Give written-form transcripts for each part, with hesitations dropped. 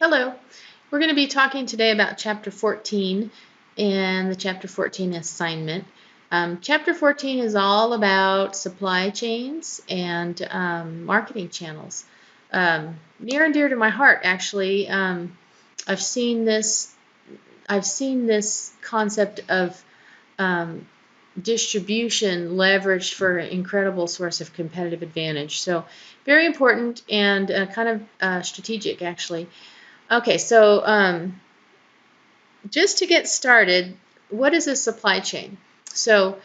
Hello. We're going to be talking today about Chapter 14 and the Chapter 14 assignment. Chapter 14 is all about supply chains and marketing channels. Near and dear to my heart, actually. I've seen this. I've seen this concept of distribution leveraged for an incredible source of competitive advantage. So, very important and kind of strategic, actually. Okay, so just to get started, what is a supply chain? So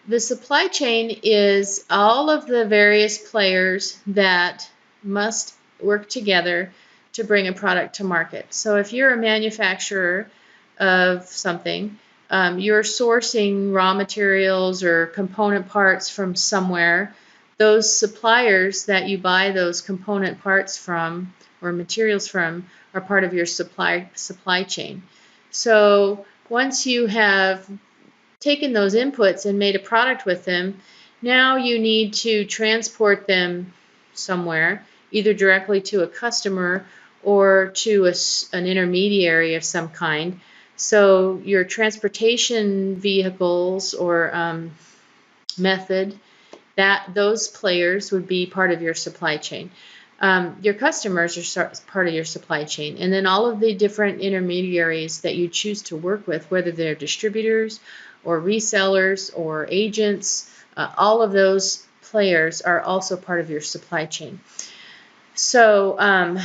the supply chain is all of the various players that must work together to bring a product to market. So if you're a manufacturer of something, you're sourcing raw materials or component parts from somewhere. Those suppliers that you buy those component parts from or materials from are part of your supply chain. So once you have taken those inputs and made a product with them, now you need to transport them somewhere, either directly to a customer or to an intermediary of some kind. So your transportation vehicles or method, those players would be part of your supply chain. Your customers are part of your supply chain, and then all of the different intermediaries that you choose to work with, whether they're distributors or resellers or agents, all of those players are also part of your supply chain. So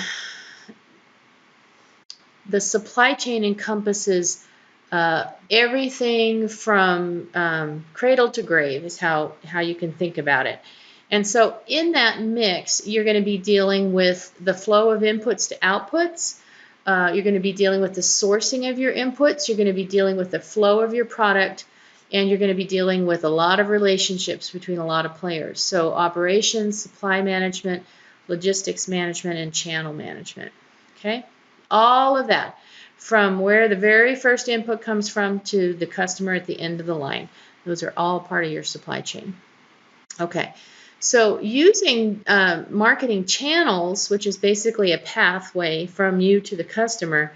the supply chain encompasses everything from cradle to grave is how you can think about it. And so in that mix, you're going to be dealing with the flow of inputs to outputs. You're going to be dealing with the sourcing of your inputs. You're going to be dealing with the flow of your product. And you're going to be dealing with a lot of relationships between a lot of players. So operations, supply management, logistics management, and channel management. Okay? All of that, from where the very first input comes from to the customer at the end of the line. Those are all part of your supply chain. Okay, so using marketing channels, which is basically a pathway from you to the customer,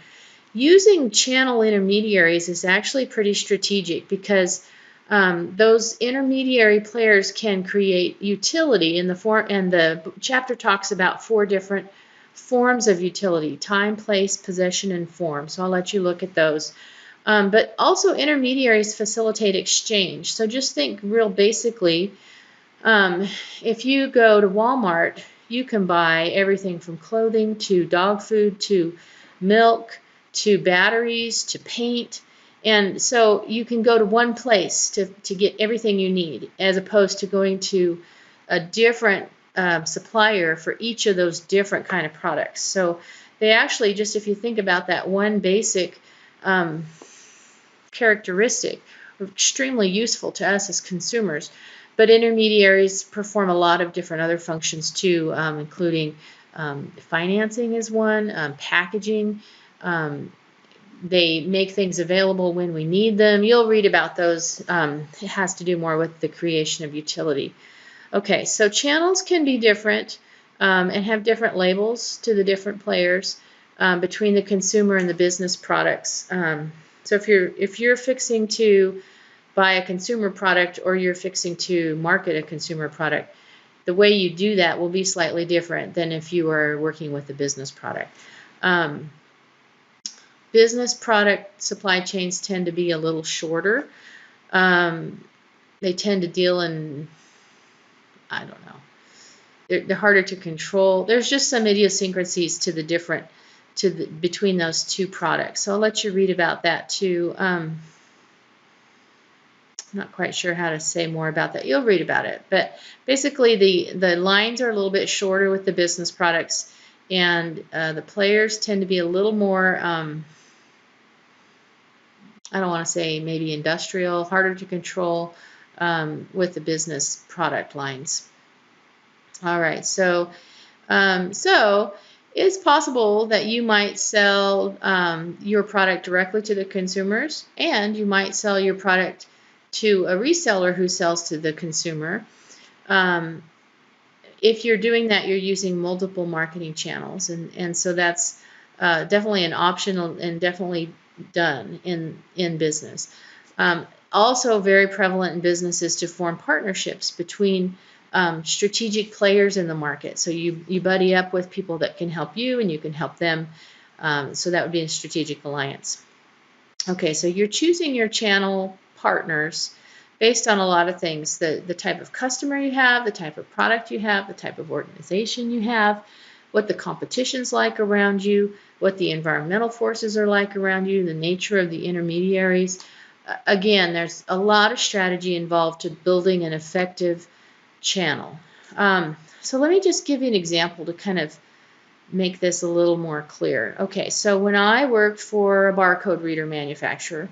using channel intermediaries is actually pretty strategic because those intermediary players can create utility in the form, and the chapter talks about 4 different forms of utility: time, place, possession, and form. So I'll let you look at those. But also intermediaries facilitate exchange. So just think real basically, if you go to Walmart, you can buy everything from clothing to dog food to milk to batteries to paint. And so you can go to one place to get everything you need, as opposed to going to a different supplier for each of those different kind of products. So they actually, just if you think about that one basic characteristic, are extremely useful to us as consumers. But intermediaries perform a lot of different other functions too, including financing is one, packaging. They make things available when we need them. You'll read about those. It has to do more with the creation of utility. Okay, so channels can be different and have different labels to the different players between the consumer and the business products. So if you're fixing to buy a consumer product or you're fixing to market a consumer product, the way you do that will be slightly different than if you are working with a business product. Business product supply chains tend to be a little shorter. They tend to deal in, I don't know, they're harder to control. There's just some idiosyncrasies to the different, between those two products. So I'll let you read about that too. I'm not quite sure how to say more about that. You'll read about it. But basically the lines are a little bit shorter with the business products, and the players tend to be a little more, I don't want to say maybe industrial, harder to control with the business product lines. All right, so it's possible that you might sell your product directly to the consumers, and you might sell your product to a reseller who sells to the consumer. If you're doing that, you're using multiple marketing channels, and so that's definitely an option and definitely done in business. Also very prevalent in business is to form partnerships between strategic players in the market. So you buddy up with people that can help you and you can help them. So that would be a strategic alliance. Okay, so you're choosing your channel partners based on a lot of things. The type of customer you have, the type of product you have, the type of organization you have, what the competition's like around you, what the environmental forces are like around you, the nature of the intermediaries. Again, there's a lot of strategy involved to building an effective channel. So let me just give you an example to kind of make this a little more clear. Okay, so when I worked for a barcode reader manufacturer,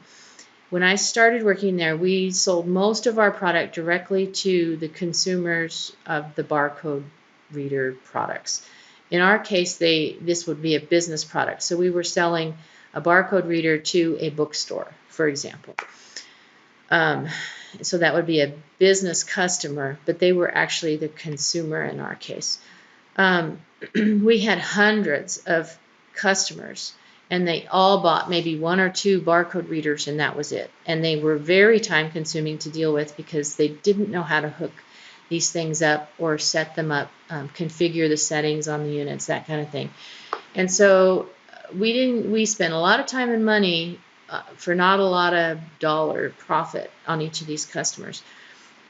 when I started working there, we sold most of our product directly to the consumers of the barcode reader products. In our case, this would be a business product. So we were selling a barcode reader to a bookstore, for example. So that would be a business customer, but they were actually the consumer in our case. We had hundreds of customers, and they all bought maybe 1 or 2 barcode readers, and that was it. And they were very time consuming to deal with because they didn't know how to hook these things up or set them up, configure the settings on the units, that kind of thing. And so we spent a lot of time and money for not a lot of dollar profit on each of these customers.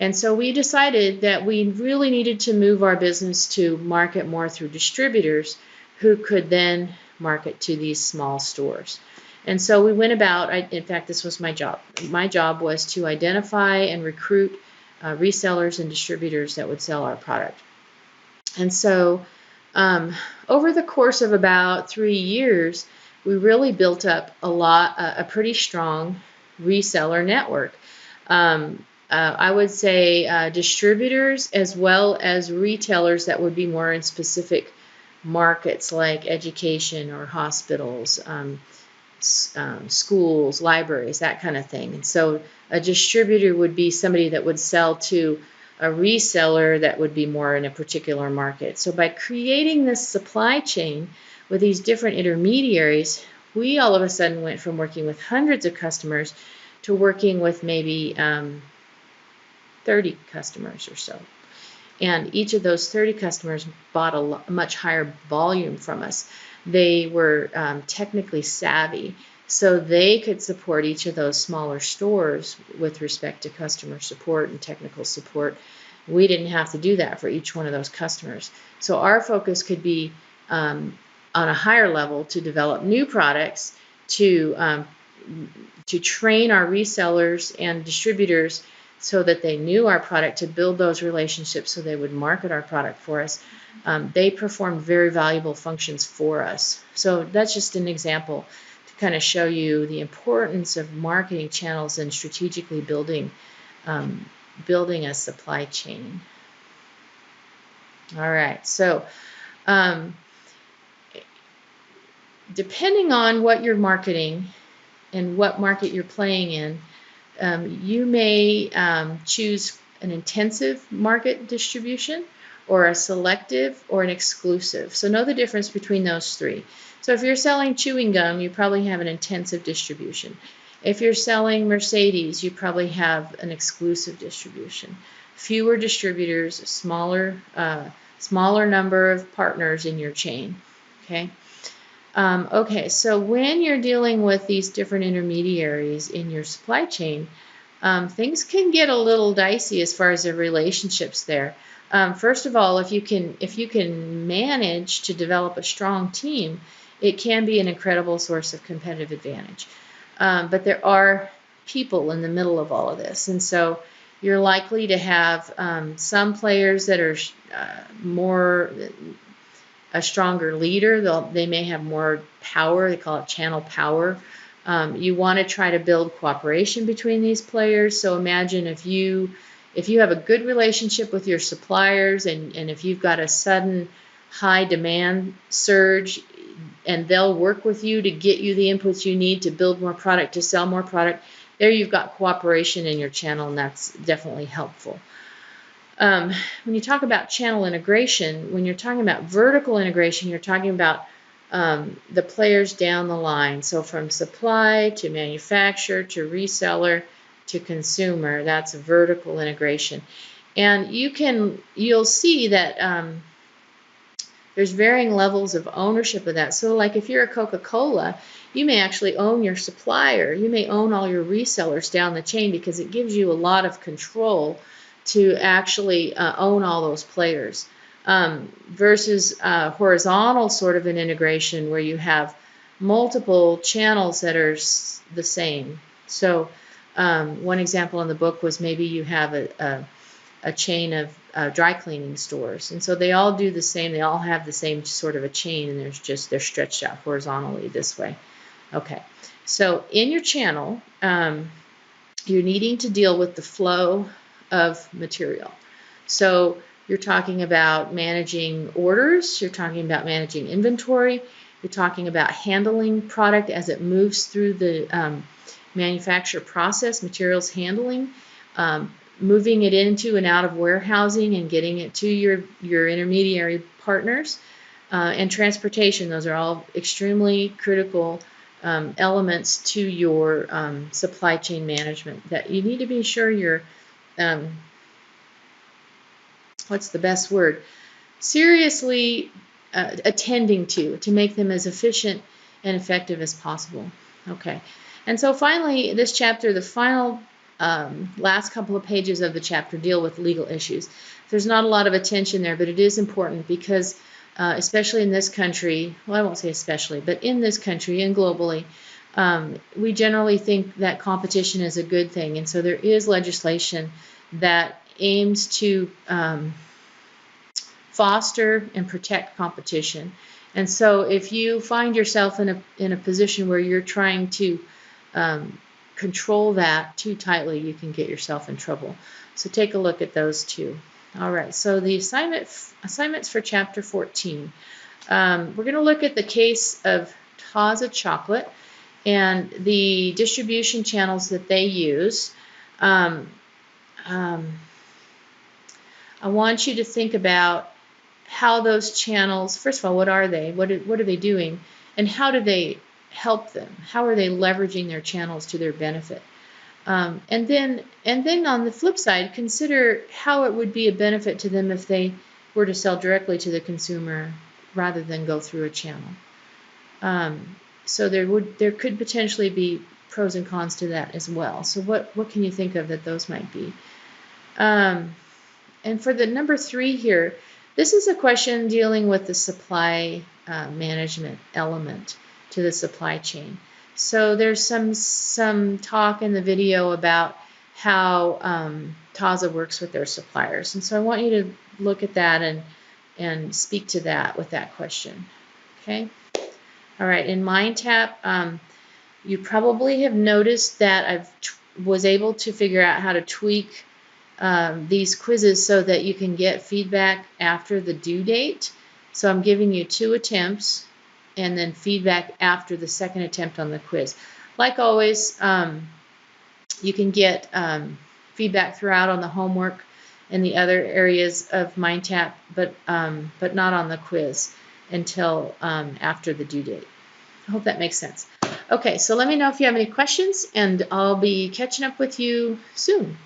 And so we decided that we really needed to move our business to market more through distributors who could then market to these small stores. And so we went about, in fact, this was my job. My job was to identify and recruit resellers and distributors that would sell our product. And so over the course of about 3 years, we really built up a pretty strong reseller network. I would say distributors as well as retailers that would be more in specific markets like education or hospitals, schools, libraries, that kind of thing. And so a distributor would be somebody that would sell to a reseller that would be more in a particular market. So by creating this supply chain with these different intermediaries, we all of a sudden went from working with hundreds of customers to working with maybe 30 customers or so. And each of those 30 customers bought a much higher volume from us. They were technically savvy, so they could support each of those smaller stores with respect to customer support and technical support. We didn't have to do that for each one of those customers. So our focus could be on a higher level to develop new products, to train our resellers and distributors so that they knew our product, to build those relationships so they would market our product for us. They performed very valuable functions for us. So that's just an example to kind of show you the importance of marketing channels and strategically building a supply chain. All right, so depending on what you're marketing and what market you're playing in, you may choose an intensive market distribution or a selective or an exclusive. So know the difference between those three. So if you're selling chewing gum, you probably have an intensive distribution. If you're selling Mercedes, you probably have an exclusive distribution. Fewer distributors, smaller number of partners in your chain. Okay. Okay, so when you're dealing with these different intermediaries in your supply chain, things can get a little dicey as far as the relationships there. First of all, if you can manage to develop a strong team, it can be an incredible source of competitive advantage. But there are people in the middle of all of this, and so you're likely to have some players that are a stronger leader. They may have more power. They call it channel power. You want to try to build cooperation between these players. So imagine if you have a good relationship with your suppliers, and if you've got a sudden high demand surge, and they'll work with you to get you the inputs you need to build more product, to sell more product, there you've got cooperation in your channel, and that's definitely helpful. When you talk about channel integration, when you're talking about vertical integration, you're talking about the players down the line. So from supply to manufacturer to reseller to consumer, that's vertical integration. And you'll see that there's varying levels of ownership of that. So like if you're a Coca-Cola, you may actually own your supplier. You may own all your resellers down the chain because it gives you a lot of control to actually own all those players. Versus horizontal sort of an integration where you have multiple channels that are the same. So one example in the book was maybe you have a chain of dry cleaning stores, and so they all do the same. They all have the same sort of a chain, and they're stretched out horizontally this way. Okay, so in your channel, you're needing to deal with the flow of material. So you're talking about managing orders, you're talking about managing inventory, you're talking about handling product as it moves through the manufacture process, materials handling, moving it into and out of warehousing and getting it to your intermediary partners, and transportation. Those are all extremely critical elements to your supply chain management that you need to be sure you're what's the best word? Seriously attending to make them as efficient and effective as possible. Okay, and so finally, this chapter, the final last couple of pages of the chapter deal with legal issues. There's not a lot of attention there, but it is important because especially in this country, well, I won't say especially, but in this country and globally, we generally think that competition is a good thing, and so there is legislation that aims to foster and protect competition. And so if you find yourself in a position where you're trying to control that too tightly, you can get yourself in trouble. So take a look at those two. All right, so the assignments for chapter 14. We're going to look at the case of Taza chocolate and the distribution channels that they use. I want you to think about how those channels, first of all, what are they? What are they doing? And how do they help them? How are they leveraging their channels to their benefit? And then on the flip side, consider how it would be a benefit to them if they were to sell directly to the consumer rather than go through a channel. So there could potentially be pros and cons to that as well. So what can you think of that those might be? And for the number 3 here, this is a question dealing with the supply management element to the supply chain. So there's some talk in the video about how Taza works with their suppliers. And so I want you to look at that and speak to that with that question. Okay? All right, in MindTap, you probably have noticed that I was able to figure out how to tweak these quizzes so that you can get feedback after the due date. So I'm giving you 2 attempts and then feedback after the second attempt on the quiz. Like always, you can get feedback throughout on the homework and the other areas of MindTap, but not on the quiz until after the due date. I hope that makes sense. Okay, so let me know if you have any questions, and I'll be catching up with you soon.